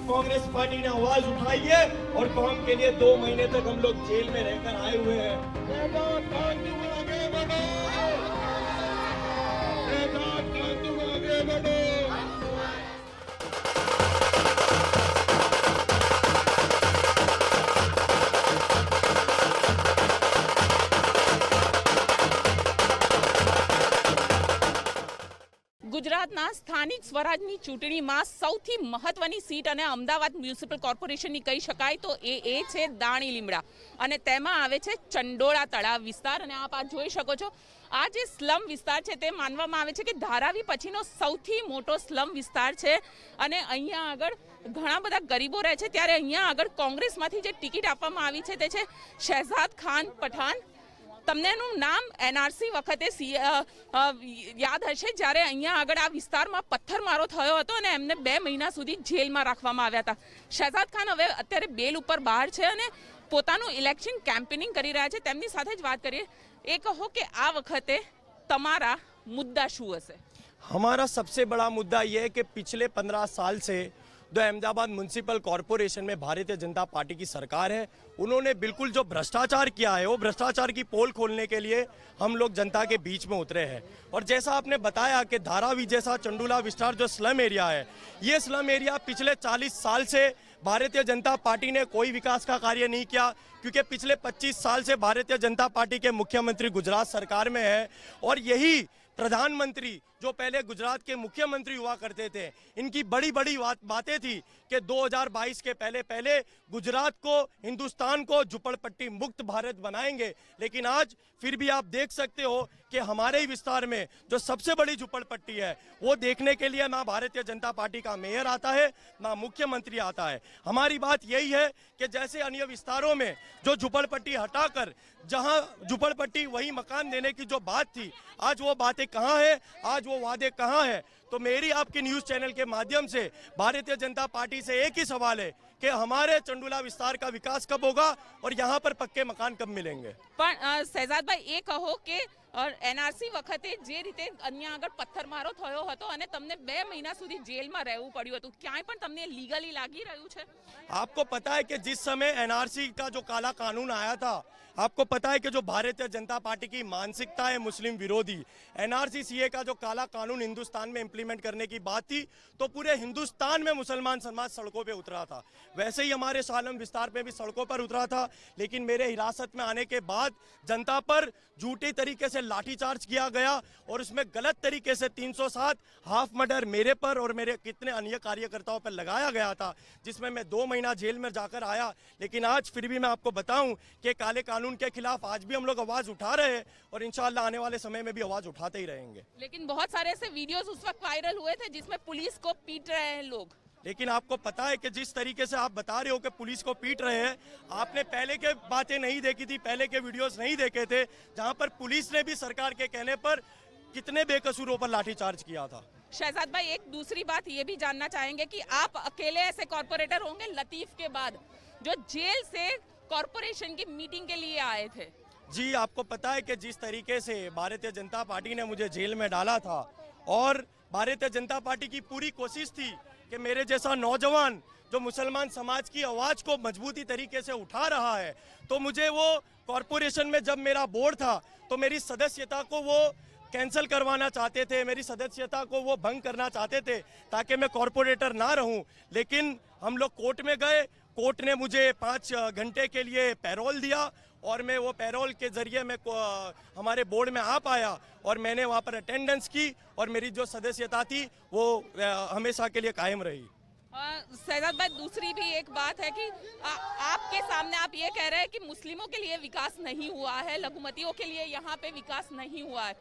Congress party ने आवाज उठाई है और कौम के लिए 2 महीने तक हम लोग जेल में रहकर आए हुए हैं। ગુજરાતના સ્થાનિક સ્વરાજની ચૂંટણીમાં સૌથી મહત્વની સીટ અને અમદાવાદ મ્યુનિસિપલ કોર્પોરેશનની કહી શકાય તો એ છે દાણી લીમડા અને તેમાં આવે છે ચંડોળા તળાવ વિસ્તાર અને આપ આ જોઈ શકો છો આ જે સ્લમ વિસ્તાર છે તે માનવામાં આવે છે કે ધારાવી પછીનો સૌથી મોટો સ્લમ વિસ્તાર છે અને અહીંયા આગળ ઘણા બધા ગરીબો રહે છે ત્યારે અહીંયા આગળ કોંગ્રેસમાંથી જે ટિકિટ આપવામાં આવી છે તે છે શહેજાદ ખાન પઠાણ। તમને એનું નામ એનઆરસી વખતે યાદ હશે જ્યારે અહીંયા આગળ આ વિસ્તારમાં પથ્થરમારો થયો હતો અને એમને 2 મહિના સુધી જેલમાં રાખવામાં આવ્યા હતા। શહેજાદ ખાન હવે અત્યારે બેલ ઉપર બહાર છે અને પોતાનું ઇલેક્શન કેમ્પેનિંગ કરી રહ્યા છે। તેમની સાથે જ વાત કરીએ। એ કહો કે આ વખતે તમારા મુદ્દા શું હશે? हमारा सबसे बड़ा मुद्दा ये है कि पिछले 15 साल से जो अहमदाबाद म्यूनसिपल कॉरपोरेशन में भारतीय जनता पार्टी की सरकार है, उन्होंने बिल्कुल जो भ्रष्टाचार किया है वो भ्रष्टाचार की पोल खोलने के लिए हम लोग जनता के बीच में उतरे हैं। और जैसा आपने बताया कि धारावी जैसा चंडोला विस्तार जो स्लम एरिया है, ये स्लम एरिया पिछले 40 साल से भारतीय जनता पार्टी ने कोई विकास का कार्य नहीं किया, क्योंकि पिछले 25 साल से भारतीय जनता पार्टी के मुख्यमंत्री गुजरात सरकार में है और यही प्रधानमंत्री जो पहले गुजरात के मुख्यमंत्री हुआ करते थे, इनकी बड़ी बड़ी बातें थी कि 2022 के पहले गुजरात को, हिंदुस्तान को झुपड़पट्टी मुक्त भारत बनाएंगे। लेकिन आज फिर भी आप देख सकते हो कि हमारे ही विस्तार में जो सबसे बड़ी झुपड़पट्टी है वो देखने के लिए ना भारतीय जनता पार्टी का मेयर आता है ना मुख्यमंत्री आता है। हमारी बात यही है कि जैसे अन्य विस्तारों में जो झुपड़पट्टी हटाकर जहां झुपड़पट्टी वही मकान देने की जो बात थी, आज वो बातें कहां है, आज वो वादे कहां है। तो मेरी आपके न्यूज चैनल के माध्यम से भारतीय जनता पार्टी से एक ही सवाल है कि हमारे चंडोला विस्तार का विकास कब होगा और यहाँ पर पक्के मकान कब मिलेंगे? પણ શહેજાદભાઈ એ કહો કે એનઆરસી વખતે જે રીતે અહીંયા આગળ પથ્થરમારો થયો હતો અને તમને 2 મહિના સુધી જેલમાં રહેવું પડ્યું હતું, ક્યાંય પણ તમને લીગલી લાગી રહ્યું છે? आपको पता है कि जिस समय एनआरसी का जो काला कानून आया था, आपको पता है कि जो भारतीय जनता पार्टी की मानसिकता है मुस्लिम विरोधी, एनआरसी सीए का जो काला कानून हिंदुस्तान में इंप्लीमेंट करने की बात थी तो पूरे हिंदुस्तान में मुसलमान समाज सड़कों पे उतरा था। वैसे ही हमारे सालम विस्तार पे भी सड़कों पर उतरा था, लेकिन मेरे हिरासत में आने के बाद जनता पर झूठी तरीके से लाठीचार्ज किया गया और उसमें गलत तरीके से 307 हाफ मर्डर मेरे पर और मेरे कितने अन्य कार्यकर्ताओं पर लगाया गया था, जिसमें मैं 2 महीना जेल में जाकर आया। लेकिन आज फिर भी मैं आपको बताऊं कि काले कानून के खिलाफ आज भी हम लोग आवाज उठा रहे हैं और इंशाअल्लाह आने वाले समय में भी आवाज उठाते ही रहेंगे। लेकिन बहुत सारे ऐसे वीडियोस उस वक्त वायरल हुए थे जिसमें पुलिस को पीट रहे हैं लोग। लेकिन आपको पता है कि जिस तरीके से आप बता रहे हो कि पुलिस को पीट रहे हैं, आपने पहले के बातें नहीं देखी थी, पहले के वीडियोस नहीं देखे थे, जहां पर पुलिस ने भी सरकार के कहने पर कितने बेकसूरों पर लाठीचार्ज किया था। शहजाद भाई, एक दूसरी बात ये भी जानना चाहेंगे कि आप अकेले ऐसे कॉर्पोरेटर होंगे लतीफ के बाद जो जेल से कॉर्पोरेशन की मीटिंग के लिए आए थे? जी, आपको पता है कि जिस तरीके से भारतीय जनता पार्टी ने मुझे जेल में डाला था और भारतीय जनता पार्टी की पूरी कोशिश थी कि मेरे जैसा नौजवान जो मुसलमान समाज की आवाज को मजबूती तरीके से उठा रहा है, तो मुझे वो कॉर्पोरेशन में जब मेरा बोर्ड था तो मेरी सदस्यता को वो कैंसिल करवाना चाहते थे, मेरी सदस्यता को वो भंग करना चाहते थे ताकि मैं कॉर्पोरेटर ना रहूं। लेकिन हम लोग कोर्ट में गए, कोर्ट ने मुझे 5 घंटे के लिए पैरोल दिया और मैं वो पैरोल के जरिए मैं हमारे बोर्ड में आ पाया और मैंने वहाँ पर अटेंडेंस की और मेरी जो सदस्यता थी वो हमेशा के लिए कायम रही। शहजाद भाई, दूसरी भी एक बात है कि आपके सामने आप ये कह रहे हैं कि मुस्लिमों के लिए विकास नहीं हुआ है, लघुमतियों के लिए यहाँ पे विकास नहीं हुआ है,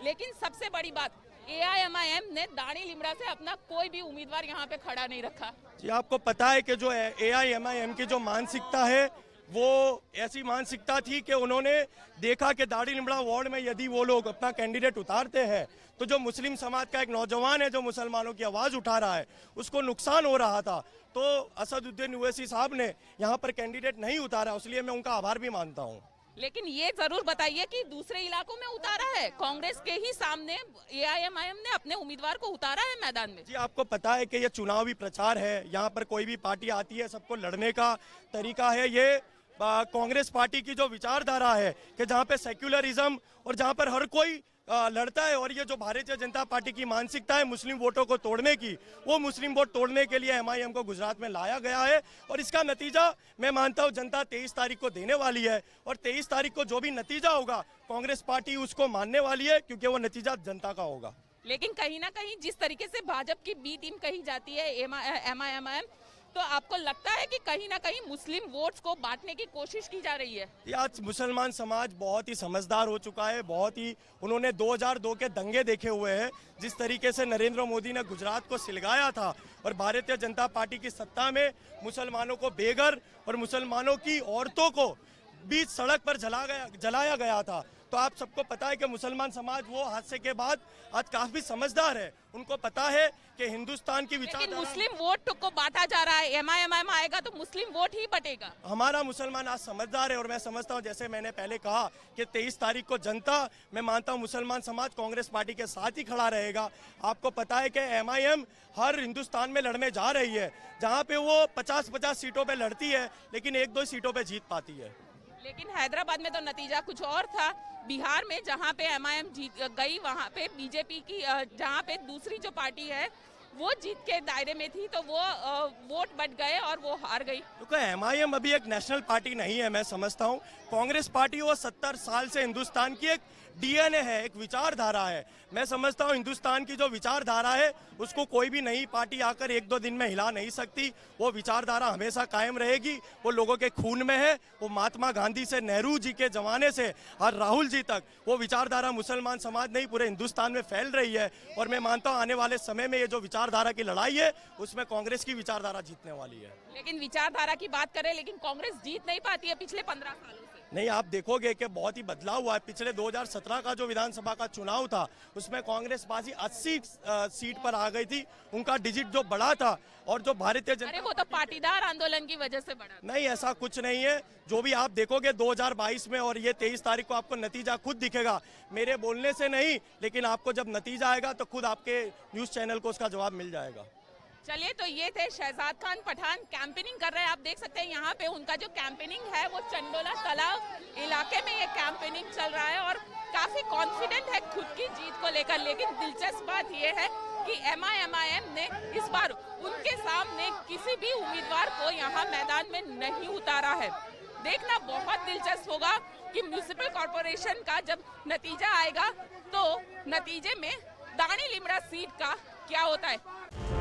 लेकिन सबसे बड़ी बात AIMIM ने दाणी लिमड़ा से अपना कोई भी उम्मीदवार यहाँ पे खड़ा नहीं रखा। जी, आपको पता है कि जो AIMIM की जो मानसिकता है वो ऐसी मानसिकता थी कि उन्होंने देखा कि दाणी लिमड़ा वार्ड में यदि वो लोग अपना कैंडिडेट उतारते हैं तो जो मुस्लिम समाज का एक नौजवान है जो मुसलमानों की आवाज़ उठा रहा है उसको नुकसान हो रहा था, तो असदुद्दीन ओवैसी साहब ने यहाँ पर कैंडिडेट नहीं उतारा, इसलिए मैं उनका आभार भी मानता हूँ। लेकिन ये जरूर बताइए कि दूसरे इलाकों में उतारा है, कांग्रेस के ही सामने एआईएमआईएम ने अपने उम्मीदवार को उतारा है मैदान में। जी आपको पता है कि ये चुनावी प्रचार है, यहाँ पर कोई भी पार्टी आती है सबको लड़ने का तरीका है। ये कांग्रेस पार्टी की जो विचारधारा है कि जहाँ पे सेक्युलरिज्म और जहाँ पर हर कोई लड़ता है, और ये जो भारतीय जनता पार्टी की मानसिकता है मुस्लिम वोटों को तोड़ने की, वो मुस्लिम वोट तोड़ने के लिए एमआईएम को गुजरात में लाया गया है। और इसका नतीजा मैं मानता हूँ जनता 23 तारीख को देने वाली है, और 23 तारीख को जो भी नतीजा होगा कांग्रेस पार्टी उसको मानने वाली है, क्योंकि वो नतीजा जनता का होगा। लेकिन कहीं ना कहीं जिस तरीके से भाजपा की बी टीम कही जाती है एमआईएम, तो आपको लगता है कि कहीं ना कहीं मुस्लिम वोट्स को बांटने की कोशिश की जा रही है? आज मुसलमान समाज बहुत ही समझदार हो चुका है, बहुत ही उन्होंने 2002 के दंगे देखे हुए हैं, जिस तरीके से नरेंद्र मोदी ने गुजरात को सिलगाया था और भारतीय जनता पार्टी की सत्ता में मुसलमानों को बेघर और मुसलमानों की औरतों को बीच सड़क पर जलाया गया था। तो आप सबको पता है कि मुसलमान समाज वो हादसे के बाद आज काफी समझदार है, उनको पता है कि हिंदुस्तान की विचारधारा। मुस्लिम वोट को बांटा जा रहा है, एमआईएम आएगा तो मुस्लिम वोट ही बटेगा। हमारा मुसलमान आज समझदार है, और मैं समझता हूं जैसे मैंने पहले कहा कि 23 तारीख को जनता, मैं मानता हूं मुसलमान समाज कांग्रेस पार्टी के साथ ही खड़ा रहेगा। आपको पता है कि एमआईएम हर हिंदुस्तान में लड़ने जा रही है, जहां पे वो 50-50 सीटों पे लड़ती है लेकिन 1-2 सीटों पे जीत पाती है। लेकिन हैदराबाद में तो नतीजा कुछ और था। बिहार में जहां पे एमआईएम जीत गई, वहां पे बीजेपी की जहां पे दूसरी जो पार्टी है वो जीत के दायरे में थी, तो वो वोट बट गए और वो हार गई। क्योंकि एमआईएम अभी एक नेशनल पार्टी नहीं है। मैं समझता हूँ कांग्रेस पार्टी वो 70 साल से हिंदुस्तान की एक डीएनए है, एक विचारधारा है। मैं समझता हूँ हिंदुस्तान की जो विचारधारा है उसको कोई भी नई पार्टी आकर 1-2 दिन में हिला नहीं सकती। वो विचारधारा हमेशा कायम रहेगी, वो लोगों के खून में है। वो महात्मा गांधी से नेहरू जी के जमाने से और राहुल जी तक वो विचारधारा मुसलमान समाज नहीं पूरे हिंदुस्तान में फैल रही है। और मैं मानता हूँ आने वाले समय में ये जो विचारधारा की लड़ाई है उसमें कांग्रेस की विचारधारा जीतने वाली है। लेकिन विचारधारा की बात करें, लेकिन कांग्रेस जीत नहीं पाती है पिछले 15 सालों से। नहीं, आप देखोगे कि बहुत ही बदलाव हुआ है। पिछले 2017 का जो विधानसभा का चुनाव था उसमें कांग्रेस पार्टी 80 सीट पर आ गई थी, उनका डिजिट जो बढ़ा था। और जो भारतीय जनता, अरे वो तो पाटीदार आंदोलन की वजह से बढ़ा। नहीं, ऐसा कुछ नहीं है। जो भी आप देखोगे 2022 में और ये 23 तारीख को आपको नतीजा खुद दिखेगा, मेरे बोलने से नहीं, लेकिन आपको जब नतीजा आएगा तो खुद आपके न्यूज चैनल को उसका जवाब मिल जाएगा। चलिए, तो ये थे शहजाद खान पठान, कैंपेनिंग कर रहे हैं। आप देख सकते हैं यहाँ पे उनका जो कैंपेनिंग है वो चंडोला तालाब इलाके में ये कैंपेनिंग चल रहा है और काफी कॉन्फिडेंट है खुद की जीत को लेकर। लेकिन दिलचस्प बात ये है कि एमआईएम ने इस बार उनके सामने किसी भी उम्मीदवार को यहाँ मैदान में नहीं उतारा है। देखना बहुत दिलचस्प होगा कि म्युनिसिपल कॉर्पोरेशन का जब नतीजा आएगा तो नतीजे में दाणी लिमड़ा सीट का क्या होता है।